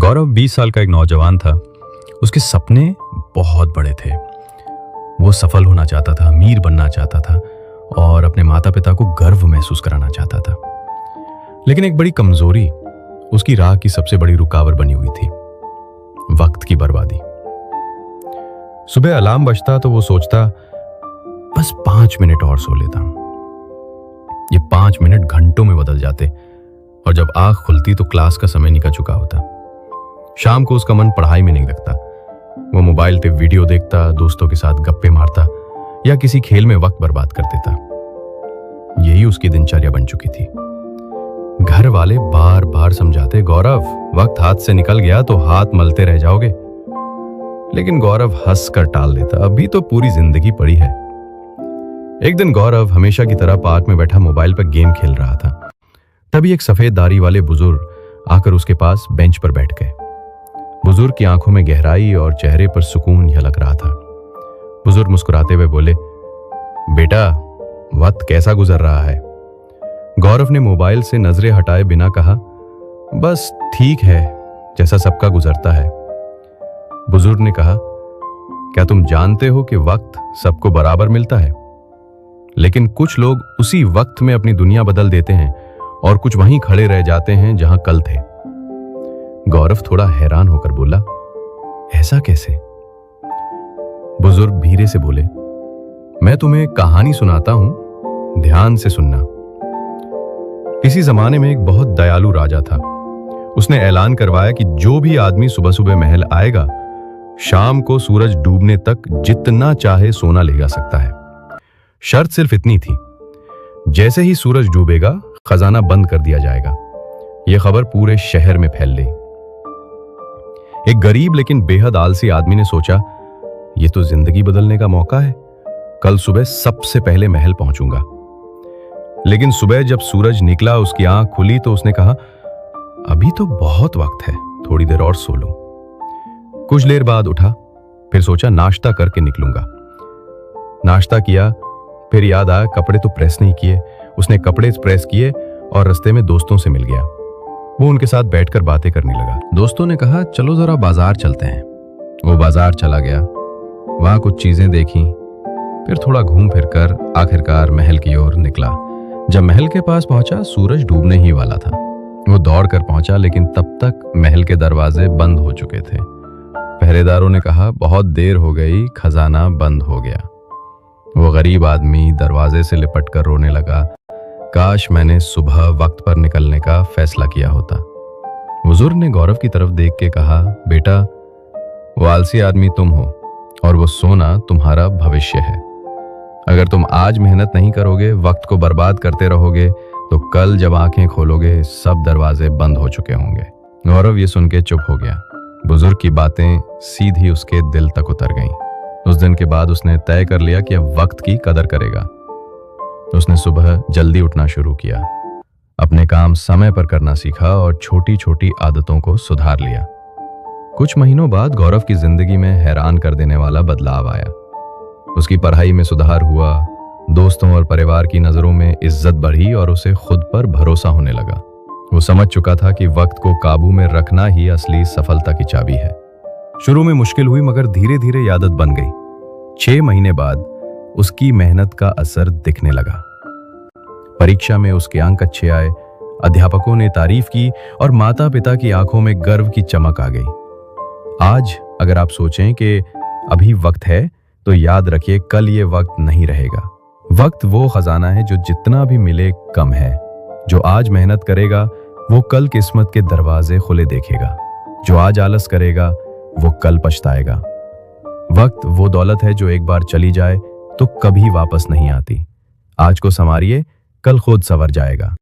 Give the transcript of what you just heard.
गौरव 20 साल का एक नौजवान था। उसके सपने बहुत बड़े थे। वो सफल होना चाहता था, अमीर बनना चाहता था और अपने माता पिता को गर्व महसूस कराना चाहता था। लेकिन एक बड़ी कमजोरी उसकी राह की सबसे बड़ी रुकावट बनी हुई थी, वक्त की बर्बादी। सुबह अलार्म बजता तो वो सोचता, बस 5 मिनट और सो लेता हूं। ये 5 मिनट घंटों में बदल जाते और जब आंख खुलती तो क्लास का समय निकल चुका होता। शाम को उसका मन पढ़ाई में नहीं लगता। वो मोबाइल पे वीडियो देखता, दोस्तों के साथ गप्पे मारता या किसी खेल में वक्त बर्बाद कर देता। यही उसकी दिनचर्या बन चुकी थी। घर वाले बार बार समझाते, गौरव वक्त हाथ से निकल गया तो हाथ मलते रह जाओगे। लेकिन गौरव हंस कर टाल देता, अभी तो पूरी जिंदगी पड़ी है। एक दिन गौरव हमेशा की तरह पार्क में बैठा मोबाइल पर गेम खेल रहा था। तभी एक सफेद दाढ़ी वाले बुजुर्ग आकर उसके पास बेंच पर बैठ गए। बुजुर्ग की आंखों में गहराई और चेहरे पर सुकून झलक रहा था। बुजुर्ग मुस्कुराते हुए बोले, बेटा वक्त कैसा गुजर रहा है? गौरव ने मोबाइल से नजरें हटाए बिना कहा, बस ठीक है, जैसा सबका गुजरता है। बुजुर्ग ने कहा, क्या तुम जानते हो कि वक्त सबको बराबर मिलता है? लेकिन कुछ लोग उसी वक्त में अपनी दुनिया बदल देते हैं और कुछ वहीं खड़े रह जाते हैं जहां कल थे। गौरव थोड़ा हैरान होकर बोला, ऐसा कैसे? बुजुर्ग धीरे से बोले, मैं तुम्हें कहानी सुनाता हूं, ध्यान से सुनना। किसी जमाने में एक बहुत दयालु राजा था। उसने ऐलान करवाया कि जो भी आदमी सुबह सुबह महल आएगा, शाम को सूरज डूबने तक जितना चाहे सोना ले जा सकता है। शर्त सिर्फ इतनी थी, जैसे ही सूरज डूबेगा खजाना बंद कर दिया जाएगा। यह खबर पूरे शहर में फैल गई। एक गरीब लेकिन बेहद आलसी आदमी ने सोचा, यह तो जिंदगी बदलने का मौका है। कल सुबह सबसे पहले महल पहुंचूंगा। लेकिन सुबह जब सूरज निकला, उसकी आंख खुली तो उसने कहा, अभी तो बहुत वक्त है, थोड़ी देर और सो लूं। कुछ देर बाद उठा, फिर सोचा नाश्ता करके निकलूंगा। नाश्ता किया, फिर याद आया कपड़े तो प्रेस नहीं किए। उसने कपड़े प्रेस किए और रास्ते में दोस्तों से मिल गया। वो उनके साथ बैठकर बातें करने लगा। दोस्तों ने कहा, चलो जरा बाजार चलते हैं। वो बाजार चला गया, वहां कुछ चीजें देखी, फिर थोड़ा घूम फिर कर आखिरकार महल की ओर निकला। जब महल के पास पहुंचा, सूरज डूबने ही वाला था। वो दौड़ कर पहुंचा, लेकिन तब तक महल के दरवाजे बंद हो चुके थे। पहरेदारों ने कहा, बहुत देर हो गई, खजाना बंद हो गया। वो गरीब आदमी दरवाजे से लिपट कर रोने लगा, काश मैंने सुबह वक्त पर निकलने का फैसला किया होता। बुजुर्ग ने गौरव की तरफ देख के कहा, बेटा वो आलसी आदमी तुम हो और वो सोना तुम्हारा भविष्य है। अगर तुम आज मेहनत नहीं करोगे, वक्त को बर्बाद करते रहोगे, तो कल जब आंखें खोलोगे सब दरवाजे बंद हो चुके होंगे। गौरव ये सुन के चुप हो गया। बुजुर्ग की बातें सीधी उसके दिल तक उतर गईं। उस दिन के बाद उसने तय कर लिया कि अब वक्त की कदर करेगा। उसने सुबह जल्दी उठना शुरू किया, अपने काम समय पर करना सीखा और छोटी छोटी आदतों को सुधार लिया। कुछ महीनों बाद गौरव की जिंदगी में हैरान कर देने वाला बदलाव आया। उसकी पढ़ाई में सुधार हुआ, दोस्तों और परिवार की नजरों में इज्जत बढ़ी और उसे खुद पर भरोसा होने लगा। वो समझ चुका था कि वक्त को काबू में रखना ही असली सफलता की चाबी है। शुरू में मुश्किल हुई, मगर धीरे धीरे ये आदत बन गई। 6 महीने बाद उसकी मेहनत का असर दिखने लगा। परीक्षा में उसके अंक अच्छे आए, अध्यापकों ने तारीफ की और माता पिता की आंखों में गर्व की चमक आ गई। आज अगर आप सोचें कि अभी वक्त है, तो याद रखिए कल ये वक्त नहीं रहेगा। वक्त वो खजाना है जो जितना भी मिले कम है। जो आज मेहनत करेगा वो कल किस्मत के दरवाजे खुले देखेगा। जो आज आलस करेगा वो कल पछताएगा। वक्त वो दौलत है जो एक बार चली जाए तो कभी वापस नहीं आती। आज को संवारिए, कल खुद संवर जाएगा।